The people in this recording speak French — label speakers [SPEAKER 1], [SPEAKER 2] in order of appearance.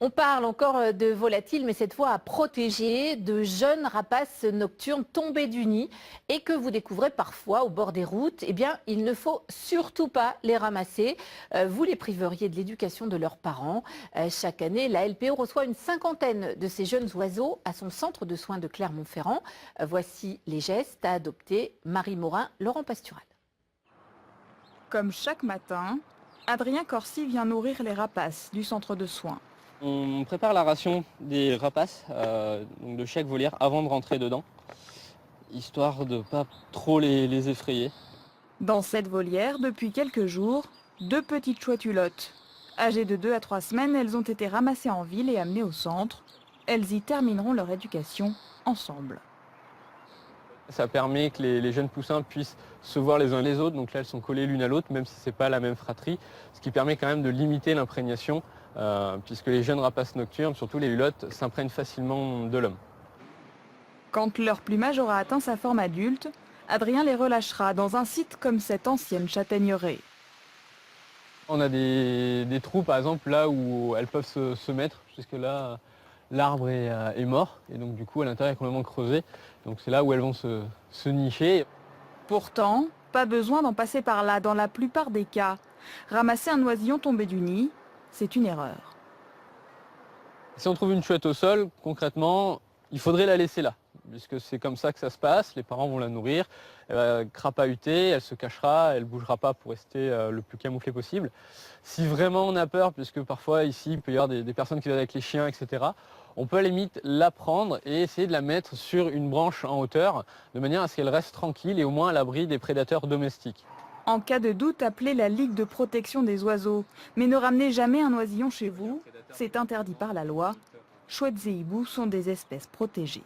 [SPEAKER 1] On parle encore de volatiles, mais cette fois à protéger de jeunes rapaces nocturnes tombés du nid et que vous découvrez parfois au bord des routes. Eh bien, il ne faut surtout pas les ramasser. Vous les priveriez de l'éducation de leurs parents. Chaque année, la LPO reçoit une cinquantaine de ces jeunes oiseaux à son centre de soins de Clermont-Ferrand. Voici les gestes à adopter. Marie Morin, Laurent Pastural.
[SPEAKER 2] Comme chaque matin, Adrien Corsi vient nourrir les rapaces du centre de soins.
[SPEAKER 3] On prépare la ration des rapaces donc de chaque volière avant de rentrer dedans, histoire de ne pas trop les effrayer.
[SPEAKER 2] Dans cette volière, depuis quelques jours, 2 petites chouettes-hulottes. Âgées de 2 à 3 semaines, elles ont été ramassées en ville et amenées au centre. Elles y termineront leur éducation ensemble.
[SPEAKER 3] Ça permet que les jeunes poussins puissent se voir les uns les autres, donc là elles sont collées l'une à l'autre, même si ce n'est pas la même fratrie, ce qui permet quand même de limiter l'imprégnation, puisque les jeunes rapaces nocturnes, surtout les hulottes, s'imprègnent facilement de l'homme.
[SPEAKER 2] Quand leur plumage aura atteint sa forme adulte, Adrien les relâchera dans un site comme cette ancienne châtaigneraie.
[SPEAKER 3] On a des trous par exemple là où elles peuvent se mettre, puisque là l'arbre est mort, et donc du coup à l'intérieur est complètement creusé, donc c'est là où elles vont se nicher.
[SPEAKER 2] Pourtant, pas besoin d'en passer par là dans la plupart des cas. Ramasser un oisillon tombé du nid, c'est une erreur.
[SPEAKER 3] Si on trouve une chouette au sol, concrètement, il faudrait la laisser là, puisque c'est comme ça que ça se passe. Les parents vont la nourrir, elle va crapahuter, elle se cachera, elle ne bougera pas pour rester le plus camouflée possible. Si vraiment on a peur, puisque parfois ici il peut y avoir des personnes qui viennent avec les chiens, etc., on peut à la limite la prendre et essayer de la mettre sur une branche en hauteur, de manière à ce qu'elle reste tranquille et au moins à l'abri des prédateurs domestiques.
[SPEAKER 2] En cas de doute, appelez la Ligue de protection des oiseaux. Mais ne ramenez jamais un oisillon chez vous, c'est interdit par la loi. Chouettes et hiboux sont des espèces protégées.